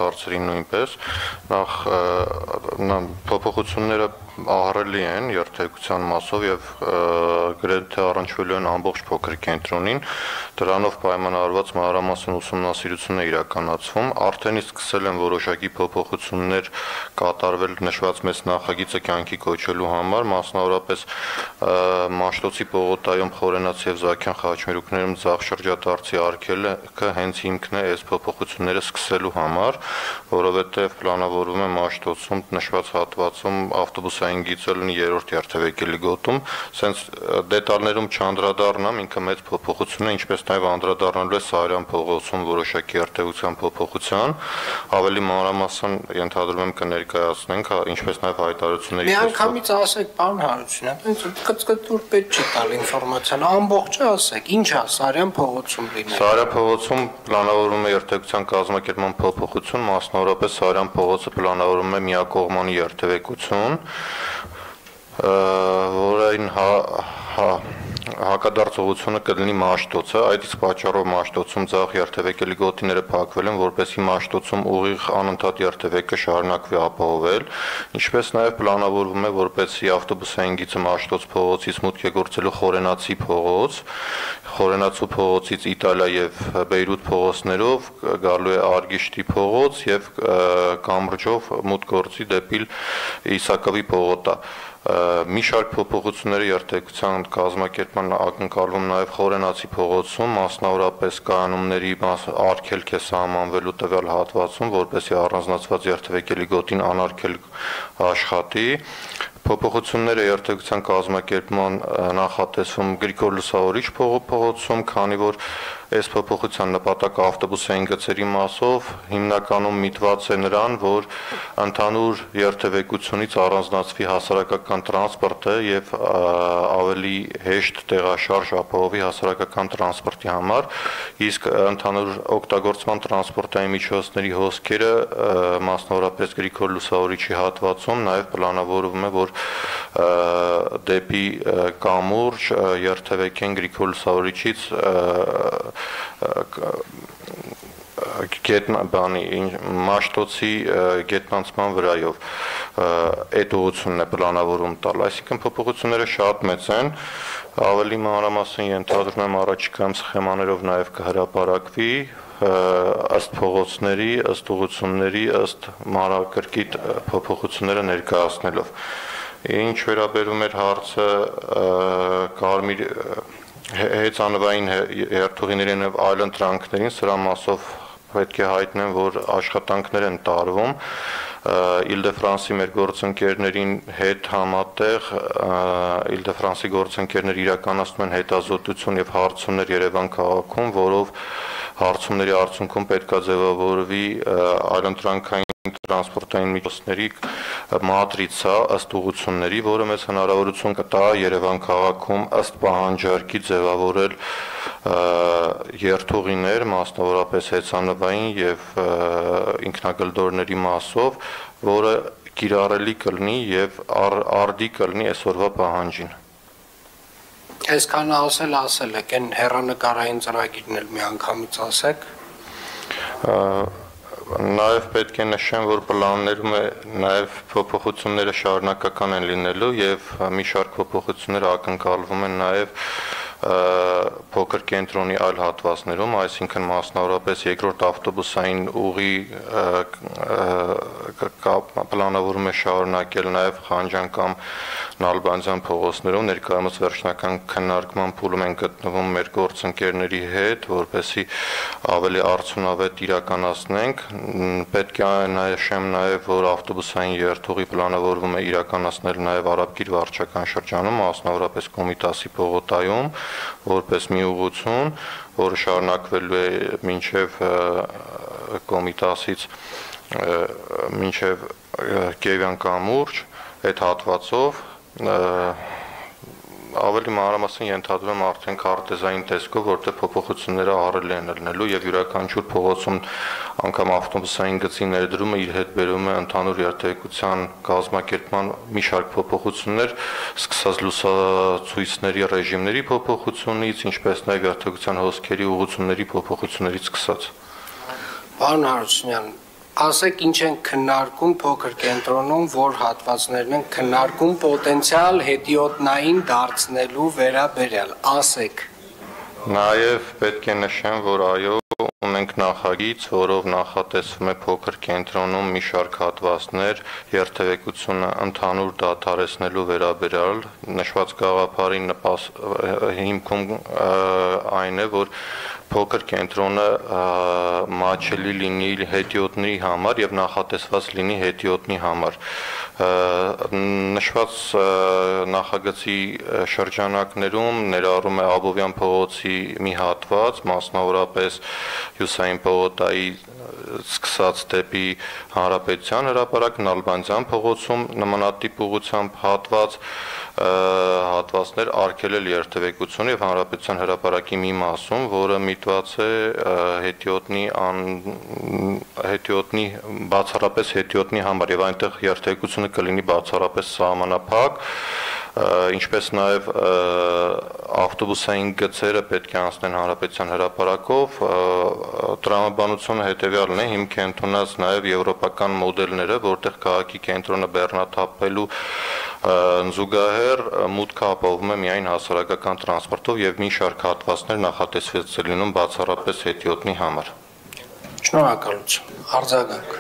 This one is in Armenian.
հարցերին նույնպես նախ փոփոխությունները ահռելի են երթևեկության մասով եւ գրեթե առնչվելու են ամբողջ փոքր կենտրոնին դրանով պայմանավորված մանրամասն ուսումնասիրություն է իրականացվում արդեն իսկ սկսել են որոշակի փոփոխություններ կատարվել նշված մեծ նախագիծը կյանքի կոչելու համար մասնավորապես Մաշտոցի պողոտայում Խորենաց եւ Զաքյան խաչմերուկներում ձախ շրջադարձի արգելը հենց հիմքն է այս փոփոխությունները սկսելու համար որովհետեւ պլանավորվում է Մաշտոցում նշված հատվածում ավտոբուս գիծը լինի երրորդ երթևեկելի գոտում, սենց դետալներում չանդրադառնամ, ինքը մեծ փոփոխություն է, ինչպես նաև անդրադառնալու է Սարյան փողոցում որոշակի երթևեկության փոփոխության, ավելի մանրամասն ենթադրում եմ կներկայացնենք, ինչպես նաև հայտարարությունների Միանգամից ասեք, պարոն Հարությունյան, կծկտուր պետք չի տալ ինֆորմացիան, ամբողջը ասեք, ինչ է Սարյան փողոցում լինի։ Սարյան փողոցում պլանավորվում է երթևեկության կազմակերպման փոփոխություն, մասնավորապես Սարյան փողոցը պլանավորվում է միակողմանի երթևեկություն որային հակադարձողությունը կլինի Մաշտոցը, այդ իսկ պատճառով Մաշտոցում ձախ երթևեկելի գոտիները փակվել են, որպեսզի Մաշտոցում ուղիղ անընդհատ երթևեկը շարունակվի ապահովել, ինչպես նաև պլանավորվում է, որպեսզի ավտոբուսային գիծը Մաշտոց փողոցից մուտք է գործելու Խորենացի փողոց, Խորենացու փողոցից Իտալիա եւ Բեյրութ փողոցներով գալու է Արգիշտի փողոց եւ կամրջով մուտք գործի դեպի Իսակովի պողոտա մի շարք փոփոխությունների երթևեկության կազմակերպման ակնկալվում նաև Խորենացի փողոցում, մասնավորապես կանոնների արգելք է սահմանվելու տվյալ հատվածում, որպեսզի առանձնացված երթևեկելի գոտին անարգել աշխատի։ Փոփոխությունները երթևեկության կազմակերպման նախատեսվում Գրիգոր Լուսավորիչ փողոցում, քանի որ այս փոփոխության նպատակը ավտոբուսային գծերի մասով հիմնականում միտված է նրան, որ ընդհանուր երթևեկությունից առանձնացվի հասարակական տրանսպորտը եւ ավելի հեշտ տեղաշարժ ապահովի հասարակական տրանսպորտի համար, իսկ ընդհանուր օգտագործման տրանսպորտային միջոցների հոսքերը մասնավորապես Գրիգոր Լուսավորիչի հատվածում նաեւ պլանավորվում է, որ դեպի կամուրջ երթևեկեն Գրիգոր Լուսավորիչից Մաշտոցի գետնանցման վրայով այդ ուղղությունն է պլանավորում տալ, այսինքն փոփոխությունները շատ մեծ են, ավելի մանրամասն ենթադրում եմ առաջիկայում սխեմաներով նաև կհրապարակվի ըստ փողոցների, ըստ ուղղությունների, ըստ մանրակրկիտ փոփոխությունները ներկայացնելով։ Ինչ վերաբերում էր հարցը կարմիր հեծանվային երթուղիներին եւ այլ ընտրանքներին, սրա մասով պետք է հայտնեմ, որ աշխատանքներ են տարվում Իլդեֆրանսի մեր գործընկերներին հետ համատեղ Իլդեֆրանսի գործընկերները իրականացնում են հետազոտություն եւ հարցումներ Երևան քաղաքում, որով հարցումների արդյունքում պետք է ձևավորվի այլընտրանքային տրանսպորտային միջոցների մատրիցա ըստ ուղղությունների, որը մեզ հնարավորություն կտա Երևան քաղաքում ըստ պահանջարկի ձևավորել երթուղիներ, մասնավորապես հեծանվային եւ ինքնագլդորների մասով, որը կիրառելի կլինի եւ արդի կլինի այսօրվա պահանջին։ Այսքանը ասել եք, այն հեռանկարային ծրագիրն էլ միանգամից ասեք։ Նաև պետք է նշեմ, որ պլաններում է նաև փոփոխությունները շարունակական են լինելու եւ մի շարք փոփոխություններ ակնկալվում են նաև փոքր կենտրոնի այլ հատվածներում, այսինքն մասնավորապես երկրորդ ավտոբուսային ուղի պլանավորում է շարունակել նաև Խանջան կամ Նալբանդյան փողոցներում, ներկայումս վերջնական քննարկման փուլում են գտնվում մեր գործընկերների հետ, որպեսզի ավելի արդյունավետ իրականացնենք։ Պետք է նշեմ նաև, որ ավտոբուսային երթուղի պլանավորվում է իրականացնել նաև Արաբկիր վարչական շրջանում, մասնավորապես Կոմիտասի պողոտայում, որպես մի ուղղություն, որը շարունակվելու է մինչև Կոմիտասից մինչև Կիևյան կամուրջ, այդ հատվածով ավելի մանրամասն ենթադրում եմ արդեն քարտեզային տեսքով, որտեղ փոփոխությունները ահռելի են լինելու եւ յուրաքանչյուր փողոցում անգամ ավտոբուսային գծի ներդրումը իր հետ բերում է ընդհանուր երթևեկության կազմակերպման մի շարք փոփոխություններ, սկսած լուսացույցների ռեժիմների փոփոխությունից, ինչպես նաեւ երթևեկության հոսքերի ուղղությունների փոփոխություններից սկսած։ Պարոն Հարությունյան, Ասեք ինչ են քննարկում փոքր կենտրոնում, որ հատվածներն են քննարկում պոտենցիալ հետիոտնային դարձնելու վերաբերյալ, ասեք։ Նաև պետք է նշեմ, որ այո, ունենք նախագիծ, որով նախատեսվում է փոքր կենտրոնում մի շարք հատվածներ երթևեկությունը ընդհանուր դադարեցնելու վերաբերյալ, նշված գաղափարի հիմքում այն է, որ փոքր կենտրոնը մատչելի լինի հետիոտնի համար եւ նախատեսված լինի հետիոտնի համար։ Նշված նախագծի շրջանակներում ներառում է Աբովյան փողոցի մի հատված, մասնավորապես Հյուսային պողոտայի սկսած դեպի Հանրապետության հրապարակ, Նալբանդյան փողոցում նմանատիպ ուղղությամբ հատվածներ արգելել երթևեկություն եւ Հանրապետության հրապարակի մի մասում, որը միտված է բացառապես հետիոտնի համար եւ այնտեղ երթևեկությունը կլինի բացառապես սահմանափակ, ինչպես նաև ավտոբուսային գծերը պետք է անցնեն Հանրապետության հրապարակով, տրամաբանությունը հետևյալն է, հիմք է ընդունած նաև եվրոպական մոդելները, որտեղ քաղաքի կենտրոնը բեռնաթափվելու զուգահեռ մուտքը ապահովում է միայն հասարակական տրանսպորտով եւ մի շարք հատվածներ նախատեսված է լինում բացառապես հետիոտնի համար։ Շնորհակալություն։ Արձագանք։